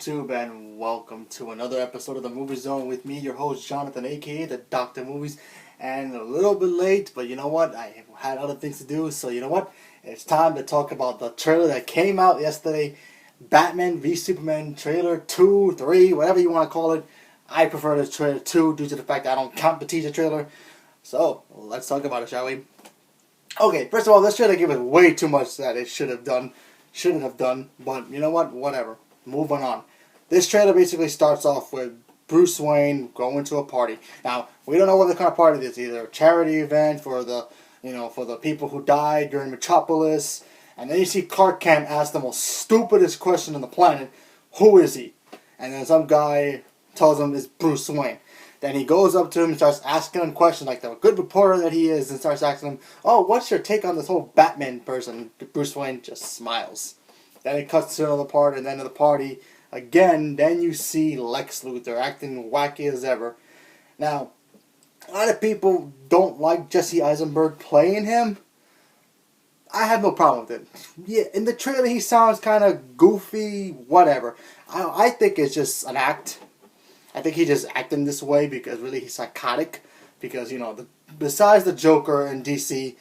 YouTube, and welcome to another episode of the Movie Zone with me, your host Jonathan, aka the Doctor Movies. And a little bit late, but you know what? I had other things to do, so you know what? It's time to talk about the trailer that came out yesterday, Batman v Superman trailer 2, 3, whatever you want to call it. I prefer the trailer 2 due to the fact that I don't count the teaser trailer. So let's talk about it, shall we? Okay, first of all, this trailer gave us way too much that it shouldn't have done, but you know what? Whatever. Moving on. This trailer basically starts off with Bruce Wayne going to a party. Now, we don't know what kind of party it is. Either a charity event for the people who died during Metropolis. And then you see Clark Kent ask the most stupidest question on the planet, who is he? And then some guy tells him it's Bruce Wayne. Then he goes up to him and starts asking him questions like the good reporter that he is, and starts asking him, oh, what's your take on this whole Batman person? Bruce Wayne just smiles. Then it cuts to another part, and then to the party again. Then you see Lex Luthor acting wacky as ever. Now, a lot of people don't like Jesse Eisenberg playing him. I have no problem with it. Yeah, in the trailer he sounds kind of goofy, whatever. I think it's just an act. I think he's just acting this way because really he's psychotic. Because, besides the Joker in DC,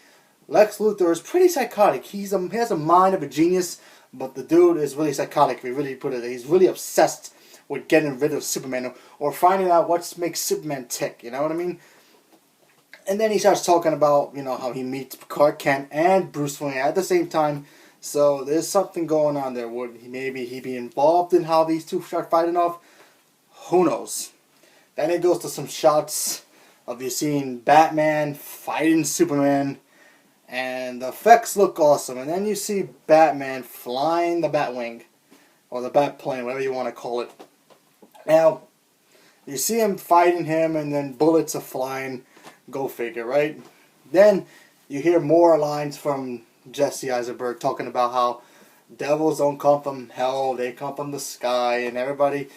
Lex Luthor is pretty psychotic. He has a mind of a genius, but the dude is really psychotic. If we really put it, he's really obsessed with getting rid of Superman or finding out what makes Superman tick. You know what I mean? And then he starts talking about, how he meets Clark Kent and Bruce Wayne at the same time. So there's something going on there. Would maybe he be involved in how these two start fighting off? Who knows? Then it goes to some shots of you seeing Batman fighting Superman, and the effects look awesome. And then you see Batman flying the Batwing, or the Batplane, whatever you want to call it. Now, you see him fighting him, and then bullets are flying. Go figure, right? Then you hear more lines from Jesse Eisenberg talking about how devils don't come from hell, they come from the sky, and everybody,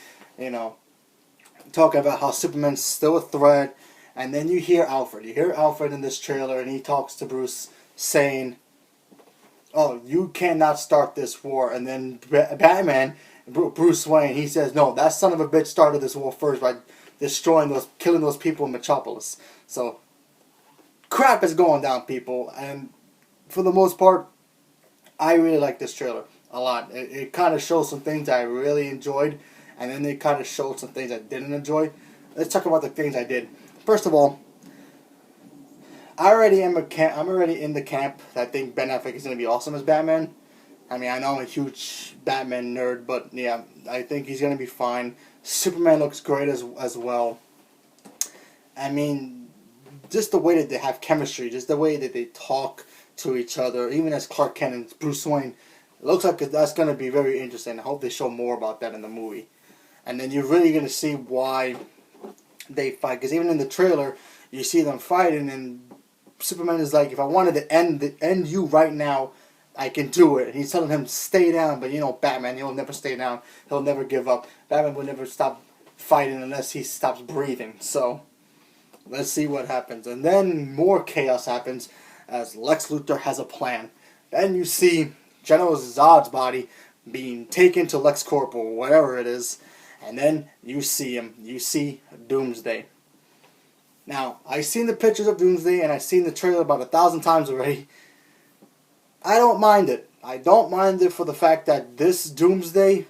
talking about how Superman's still a threat. And then you hear Alfred. You hear Alfred in this trailer, and he talks to Bruce, saying, oh, you cannot start this war. And then Batman, Bruce Wayne, he says, no, that son of a bitch started this war first by killing those people in Metropolis. So, crap is going down, people. And for the most part, I really like this trailer a lot. It kind of shows some things I really enjoyed, and then they kind of showed some things I didn't enjoy. Let's talk about the things I did. First of all, I'm already in the camp that I think Ben Affleck is going to be awesome as Batman. I mean, I know I'm a huge Batman nerd, but yeah, I think he's going to be fine. Superman looks great as well. I mean, just the way that they have chemistry, just the way that they talk to each other, even as Clark Kent and Bruce Wayne, it looks like that's going to be very interesting. I hope they show more about that in the movie. And then you're really going to see why they fight. Because even in the trailer, you see them fighting, and Superman is like, if I wanted to end you right now, I can do it. And he's telling him, stay down. But Batman, he'll never stay down. He'll never give up. Batman will never stop fighting unless he stops breathing. So, let's see what happens. And then more chaos happens as Lex Luthor has a plan. Then you see General Zod's body being taken to LexCorp or whatever it is. And then you see him. You see Doomsday. Now, I've seen the pictures of Doomsday and I've seen the trailer about 1,000 times already. I don't mind it. I don't mind it for the fact that this Doomsday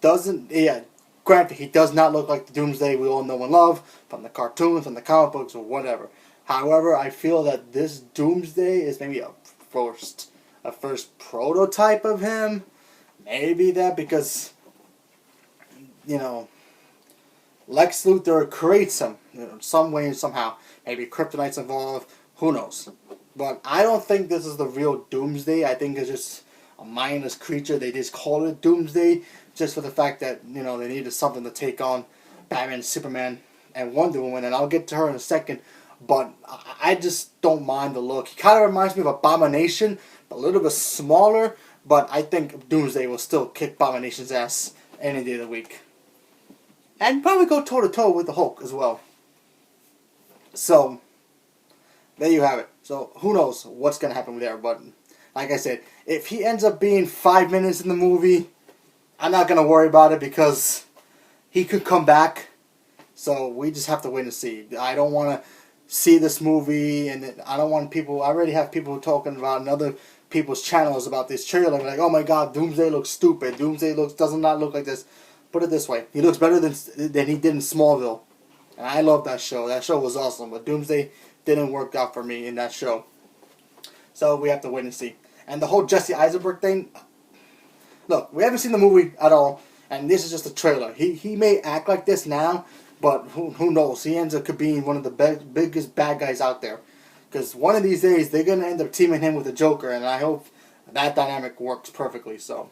doesn't... Yeah, granted, he does not look like the Doomsday we all know and love from the cartoons, from the comic books, or whatever. However, I feel that this Doomsday is maybe a first prototype of him. Maybe that because... Lex Luthor creates him, some way, somehow. Maybe Kryptonite's involved, who knows. But I don't think this is the real Doomsday. I think it's just a mindless creature. They just call it Doomsday just for the fact that, they needed something to take on Batman, Superman, and Wonder Woman. And I'll get to her in a second. But I just don't mind the look. He kind of reminds me of Abomination, a little bit smaller. But I think Doomsday will still kick Abomination's ass any day of the week. And probably go toe-to-toe with the Hulk as well. So, there you have it. So, who knows what's going to happen there. But, like I said, if he ends up being 5 minutes in the movie, I'm not gonna worry about it because he could come back. So we just have to wait and see. I don't want to see this movie, and I don't want people. I already have people talking about in other people's channels about this trailer. Like, oh my God, Doomsday looks stupid. Doomsday does not look like this. Put it this way: he looks better than he did in Smallville, and I love that show. That show was awesome, but Doomsday didn't work out for me in that show. So we have to wait and see. And the whole Jesse Eisenberg thing. Look, we haven't seen the movie at all, and this is just a trailer. He may act like this now, but who knows? He ends up being one of the biggest bad guys out there. Because one of these days, they're going to end up teaming him with the Joker, and I hope that dynamic works perfectly. So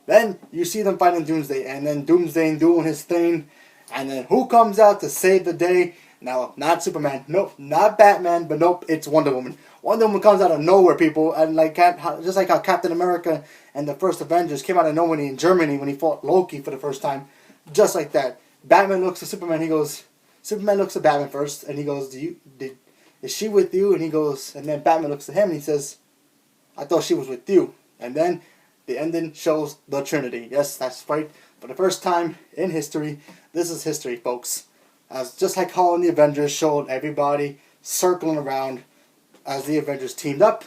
then you see them fighting Doomsday, and then Doomsday doing his thing, and then who comes out to save the day? No, not Superman. Nope, not Batman, but nope, it's Wonder Woman. Wonder Woman comes out of nowhere, people, and just like how Captain America and the first Avengers came out of nowhere in Germany when he fought Loki for the first time, just like that. Batman looks at Superman. Superman looks at Batman first, and he goes, is she with you? And he goes, and then Batman looks at him and he says, I thought she was with you. And then the ending shows the Trinity. Yes, that's right. For the first time in history, this is history, folks. As just like how in the Avengers showed everybody circling around as the Avengers teamed up,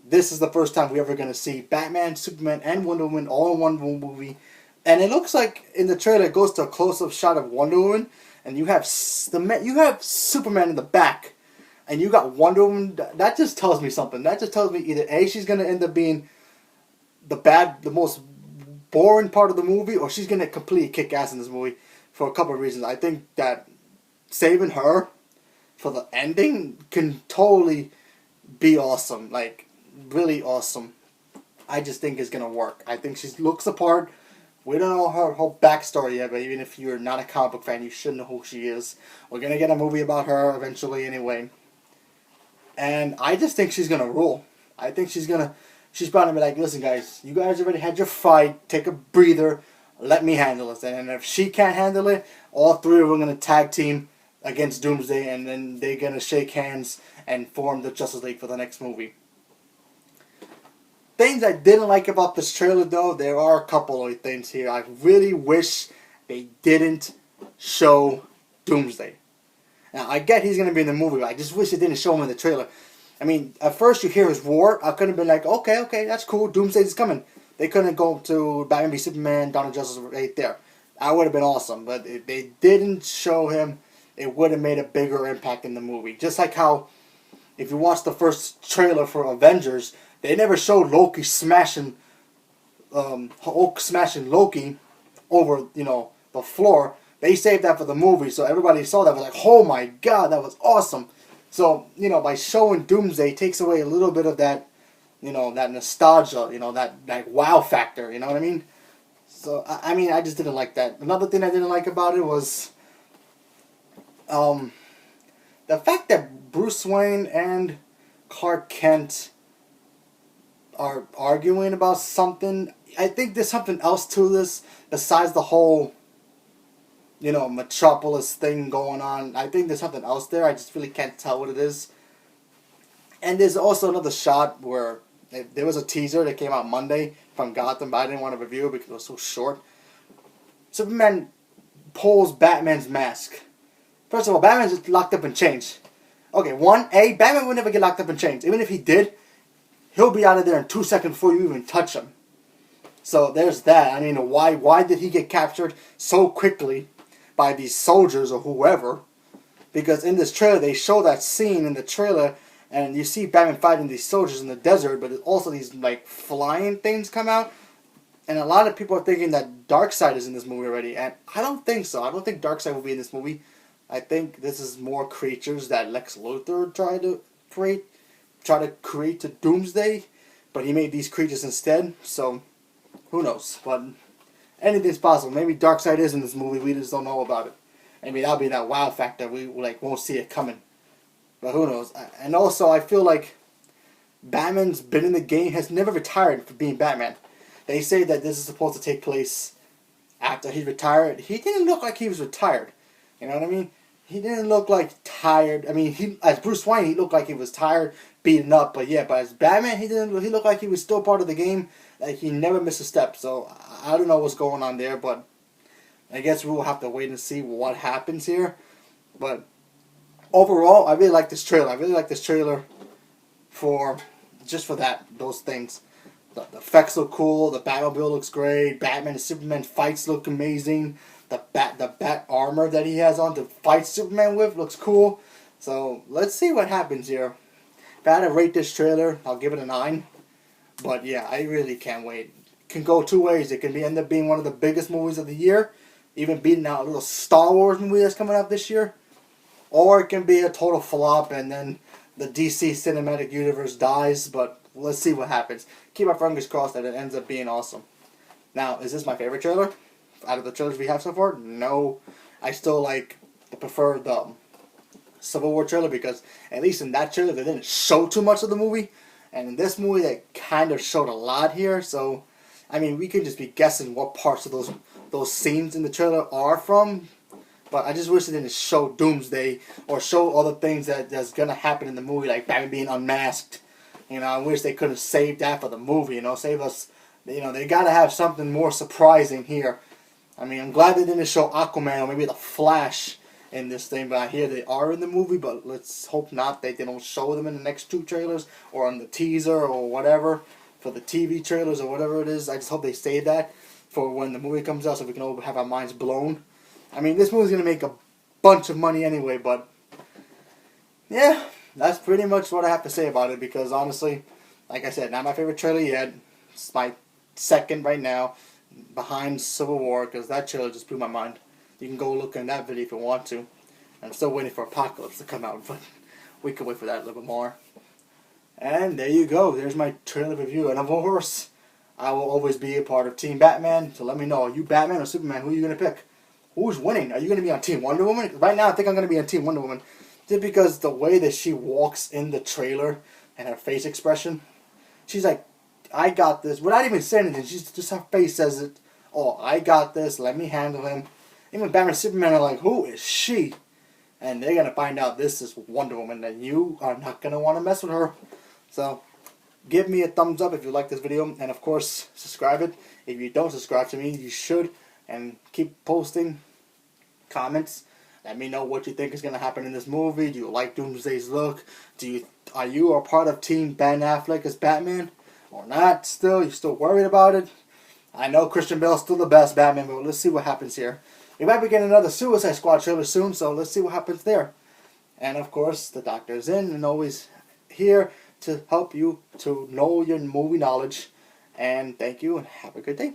this is the first time we're ever going to see Batman, Superman, and Wonder Woman all in one movie. And it looks like in the trailer it goes to a close-up shot of Wonder Woman, and you have Superman in the back, and you got Wonder Woman. That just tells me something. That just tells me either A, she's going to end up being the most boring part of the movie, or she's going to completely kick ass in this movie for a couple of reasons. I think that saving her for the ending can totally be awesome. Like, really awesome. I just think it's going to work. I think she looks the part. We don't know her whole backstory yet, but even if you're not a comic book fan, you should know who she is. We're going to get a movie about her eventually anyway. And I just think she's going to rule. I think she's probably be like, listen guys, you guys already had your fight, take a breather, let me handle it. And if she can't handle it, all three of them are going to tag team against Doomsday, and then they're going to shake hands and form the Justice League for the next movie. Things I didn't like about this trailer, though, there are a couple of things here. I really wish they didn't show Doomsday. Now, I get he's going to be in the movie, but I just wish they didn't show him in the trailer. I mean, at first you hear his roar, I could have been like, okay, that's cool, Doomsday's coming. They couldn't go to Batman v Superman, Dawn of Justice right there. That would have been awesome, but if they didn't show him, it would have made a bigger impact in the movie. Just like how, if you watch the first trailer for Avengers, they never showed Loki smashing Loki over, the floor. They saved that for the movie, so everybody saw that was like, oh my God, that was awesome. So, by showing Doomsday, it takes away a little bit of that, that nostalgia, that wow factor, you know what I mean? So, I just didn't like that. Another thing I didn't like about it was the fact that Bruce Wayne and Clark Kent are arguing about something. I think there's something else to this besides the whole, Metropolis thing going on. I think there's something else there. I just really can't tell what it is. And there's also another shot where there was a teaser that came out Monday from Gotham, but I didn't want to review it because it was so short. Superman pulls Batman's mask. First of all, Batman's just locked up in chains. Okay, Batman would never get locked up in chains. Even if he did, he'll be out of there in 2 seconds before you even touch him. So there's that. I mean, why did he get captured so quickly by these soldiers or whoever? Because in this trailer, they show that scene in the trailer, and you see Batman fighting these soldiers in the desert, but also these flying things come out. And a lot of people are thinking that Darkseid is in this movie already, and I don't think so. I don't think Darkseid will be in this movie. I think this is more creatures that Lex Luthor tried to create to Doomsday, but he made these creatures instead, so who knows. But anything's possible. Maybe Darkseid is in this movie, we just don't know about it. Maybe that'll be that wow factor, we won't see it coming. But who knows. And also, I feel like Batman's been in the game, has never retired for being Batman. They say that this is supposed to take place after he retired. He didn't look like he was retired. You know what I mean? He didn't look tired. I mean, as Bruce Wayne, he looked like he was tired, beaten up. But as Batman, he looked like he was still part of the game. Like, he never missed a step. So I don't know what's going on there, but I guess we'll have to wait and see what happens here. But overall, I really like this trailer. I really like this trailer for just for those things. The effects look cool. The Batmobile looks great. Batman and Superman fights look amazing. The bat armor that he has on to fight Superman with looks cool. So let's see what happens here. If I had to rate this trailer, I'll give it a 9. But yeah, I really can't wait. It can go two ways. It can end up being one of the biggest movies of the year, even beating out a little Star Wars movie that's coming out this year. Or it can be a total flop and then the DC Cinematic Universe dies. But let's see what happens. Keep our fingers crossed that it ends up being awesome. Now, is this my favorite trailer out of the trailers we have so far? No. I still prefer the Civil War trailer, because at least in that trailer they didn't show too much of the movie, and in this movie they kind of showed a lot here. So I mean, we could just be guessing what parts of those scenes in the trailer are from, but I just wish they didn't show Doomsday or show other things that's gonna happen in the movie, like Batman being unmasked. I wish they could have saved that for the movie. Save us. They gotta have something more surprising here. I mean, I'm glad they didn't show Aquaman or maybe the Flash in this thing, but I hear they are in the movie, but let's hope not. They don't show them in the next 2 trailers or on the teaser or whatever for the TV trailers or whatever it is. I just hope they save that for when the movie comes out so we can all have our minds blown. I mean, this movie's going to make a bunch of money anyway, but yeah, that's pretty much what I have to say about it, because honestly, like I said, not my favorite trailer yet. It's my second right now, behind Civil War, because that trailer just blew my mind. You can go look in that video if you want to. I'm still waiting for Apocalypse to come out, but we can wait for that a little bit more. And there you go. There's my trailer review. And of course, I will always be a part of Team Batman. So let me know, are you Batman or Superman? Who are you going to pick? Who's winning? Are you going to be on Team Wonder Woman? Right now, I think I'm going to be on Team Wonder Woman. Just because the way that she walks in the trailer and her face expression. She's like, I got this. Without even saying anything, she's just, her face says it. Oh, I got this. Let me handle him. Even Batman and Superman are like, who is she? And they're going to find out this is Wonder Woman, and you are not going to want to mess with her. So, give me a thumbs up if you like this video, and of course, subscribe it. If you don't subscribe to me, you should. And keep posting comments. Let me know what you think is going to happen in this movie. Do you like Doomsday's look? Are you a part of Team Ben Affleck as Batman? Or not still? You still worried about it? I know Christian Bale's still the best Batman, but let's see what happens here. We might be getting another Suicide Squad trailer soon, so let's see what happens there. And of course, the doctor is in and always here to help you to know your movie knowledge. And thank you and have a good day.